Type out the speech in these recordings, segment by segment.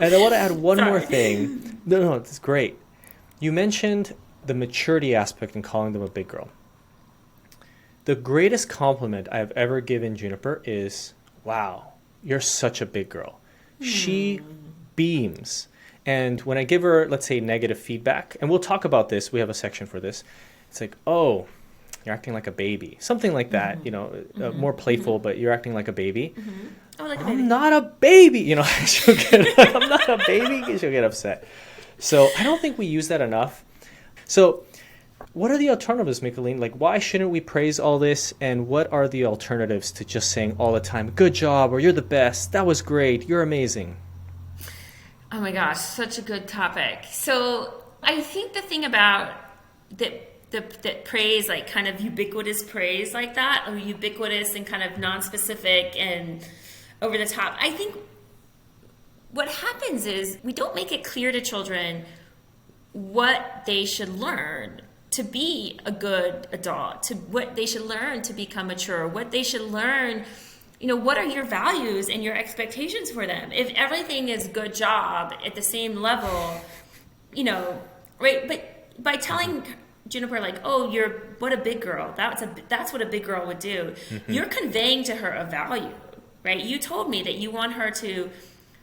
And I want to add one Sorry. more thing. No, it's great. You mentioned the maturity aspect in calling them a big girl. The greatest compliment I've ever given Juniper is, wow, you're such a big girl. She beams. And when I give her, let's say, negative feedback, and we'll talk about this, we have a section for this, it's like, oh, you're acting like a baby. Something like that, more playful, but you're acting like a baby. Oh, like a I'm baby. not a baby. She'll get, I'm not a baby. She'll get upset. So I don't think we use that enough. So what are the alternatives, Michaeleen? Like, why shouldn't we praise all this? And what are the alternatives to just saying all the time, good job, or you're the best, that was great, you're amazing? Oh my gosh, such a good topic. So I think the thing about that praise, like kind of ubiquitous praise like that, or ubiquitous and kind of non-specific and over the top, I think what happens is we don't make it clear to children what they should learn to be a good adult, to what they should learn to become mature, what they should learn, what are your values and your expectations for them? If everything is good job at the same level, right? But by telling Juniper, like, oh, what a big girl, that's what a big girl would do, you're conveying to her a value, right? You told me that you want her to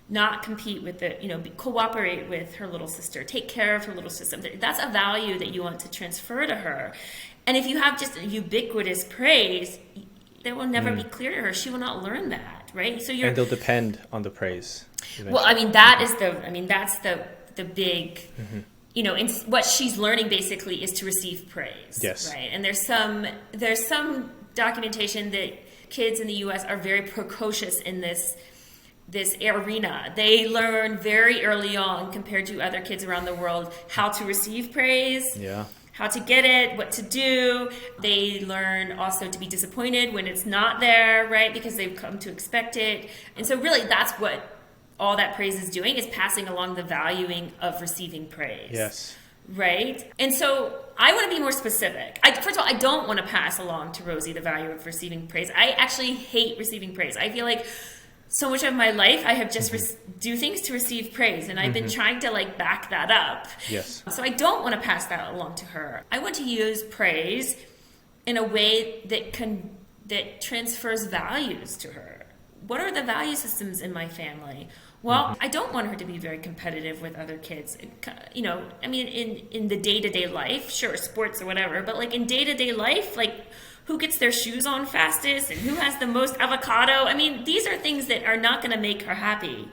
not compete with cooperate with her little sister, take care of her little sister. That's a value that you want to transfer to her. And if you have just ubiquitous praise, that will never be clear to her. She will not learn that, right? So and they'll depend on the praise. Eventually. Well, that's the big, and what she's learning basically is to receive praise. Yes. Right. And there's some documentation that kids in the U.S. are very precocious in this arena. They learn very early on, compared to other kids around the world, how to receive praise. Yeah. How to get it, what to do. They learn also to be disappointed when it's not there, right? Because they've come to expect it. And so really that's what all that praise is doing, is passing along the valuing of receiving praise. Yes. Right? And so I want to be more specific. First of all, I don't want to pass along to Rosie the value of receiving praise. I actually hate receiving praise. I feel like so much of my life I have just do things to receive praise, and I've been trying to back that up. Yes. So I don't want to pass that along to her. I want to use praise in a way that transfers values to her. What are the value systems in my family? Well, I don't want her to be very competitive with other kids. In the day-to-day life, sure, sports or whatever, but in day-to-day life, who gets their shoes on fastest and who has the most avocado. These are things that are not going to make her happy.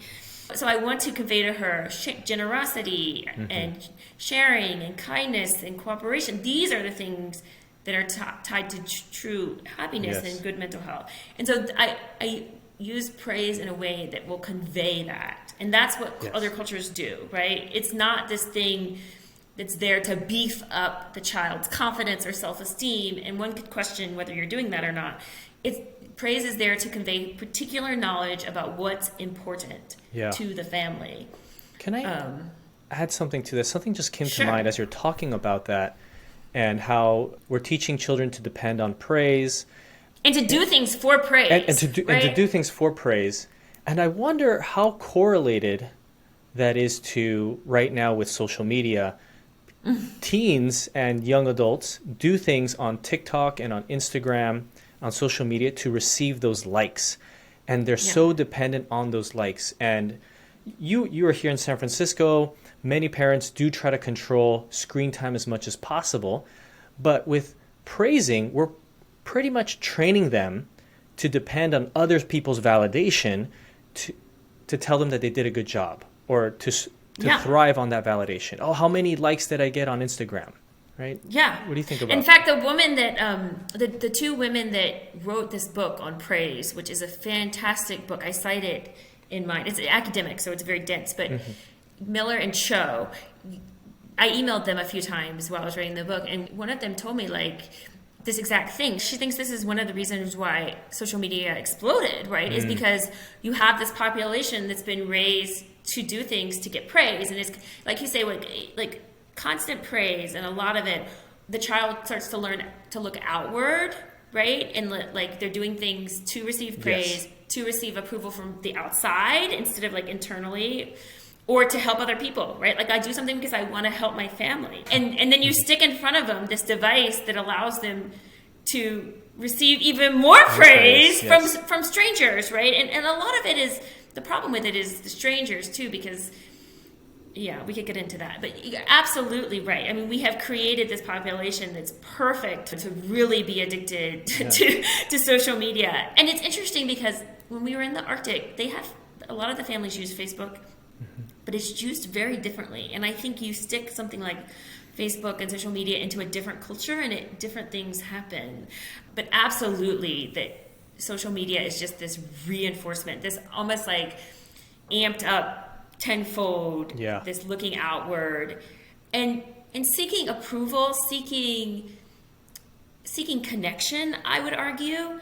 So I want to convey to her generosity and sharing and kindness and cooperation. These are the things that are tied to true happiness and good mental health. And so I use praise in a way that will convey that. And that's what other cultures do, right? It's not this thing that's there to beef up the child's confidence or self-esteem. And one could question whether you're doing that or not. Praise is there to convey particular knowledge about what's important to the family. Can I add something to this? Something just came to mind as you're talking about that, and how we're teaching children to depend on praise. And to do things for praise. And to do things for praise. And I wonder how correlated that is to right now with social media. Teens and young adults do things on TikTok and on Instagram, on social media, to receive those likes. And they're so dependent on those likes. And you are here in San Francisco. Many parents do try to control screen time as much as possible. But with praising, we're pretty much training them to depend on other people's validation to tell them that they did a good job, or to thrive on that validation. Oh, how many likes did I get on Instagram? Right? Yeah. What do you think about it? In fact, the woman that, the two women that wrote this book on praise, which is a fantastic book, I cite it in mine. It's academic, so it's very dense, but Miller and Cho, I emailed them a few times while I was writing the book, and one of them told me this exact thing. She thinks this is one of the reasons why social media exploded, right? Is because you have this population that's been raised to do things to get praise, and it's like you say, like constant praise, and a lot of it, the child starts to learn to look outward, right? And they're doing things to receive praise, to receive approval from the outside instead of internally. or to help other people, right? Like I do something because I want to help my family. And then you stick in front of them this device that allows them to receive even more praise yes. from strangers, right? And a lot of it is, the problem with it is the strangers too, because yeah, we could get into that. But you're absolutely right. I mean, we have created this population that's perfect to really be addicted to social media. And it's interesting because when we were in the Arctic, they have, a lot of the families use Facebook, but it's used very differently. And I think you stick something like Facebook and social media into a different culture and different things happen. But absolutely that social media is just this reinforcement, this almost like amped up tenfold, this looking outward and seeking approval, seeking connection, I would argue,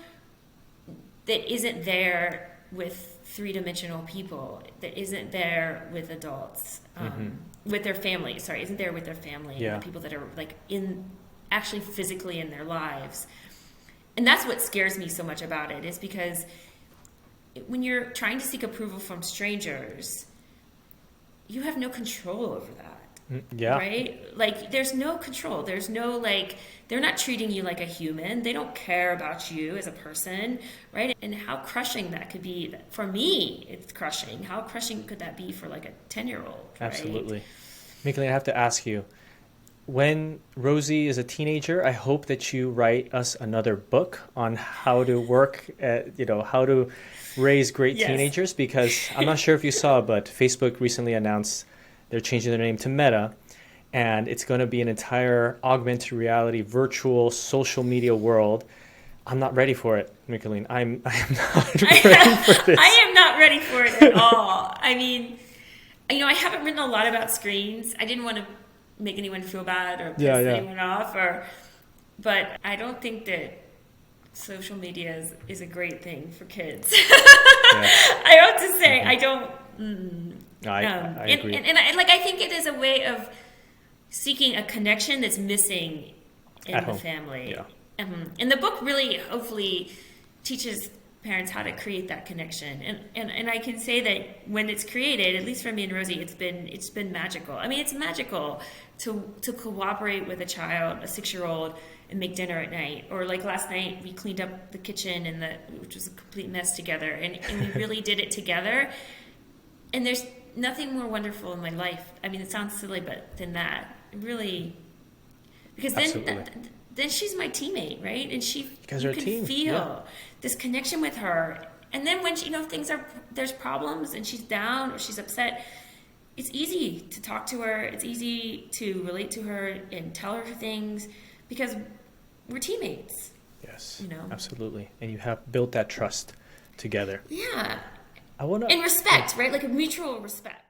that isn't there with three-dimensional people, that isn't there with adults, with their family, isn't there with their family, the people that are like in actually physically in their lives. And that's what scares me so much about it, is because when you're trying to seek approval from strangers, you have no control over that. Right? Like there's no control. There's no, like, they're not treating you like a human. They don't care about you as a person, right? And how crushing that could be. For me, it's crushing. How crushing could that be for like a 10-year-old? Right? Absolutely. Michaeleen, I have to ask you, when Rosie is a teenager, I hope that you write us another book on how to work at, how to raise great teenagers, because I'm not sure if you saw, but Facebook recently announced they're changing their name to Meta, and it's going to be an entire augmented reality, virtual social media world. I'm not ready for it, Michaeleen. I am not ready for this. I am not ready for it at all. I mean, I haven't written a lot about screens. I didn't want to make anyone feel bad or piss anyone off, but I don't think that social media is a great thing for kids. I have to say, I don't. I agree. And I think it is a way of seeking a connection that's missing in At the home. family. And the book really, hopefully, teaches parents how to create that connection. And I can say that when it's created, at least for me and Rosie, it's been magical. I mean, it's magical to cooperate with a child, a 6-year-old, and make dinner at night. Or like last night, we cleaned up the kitchen which was a complete mess together, and we really did it together. And there's nothing more wonderful in my life. I mean, it sounds silly, but than that, really, because then she's my teammate, right? And you can feel this connection with her. And then when there's problems and she's down or she's upset, it's easy to talk to her. It's easy to relate to her and tell her things because we're teammates. Yes, absolutely. And you have built that trust together. Yeah. And respect, right? Like a mutual respect.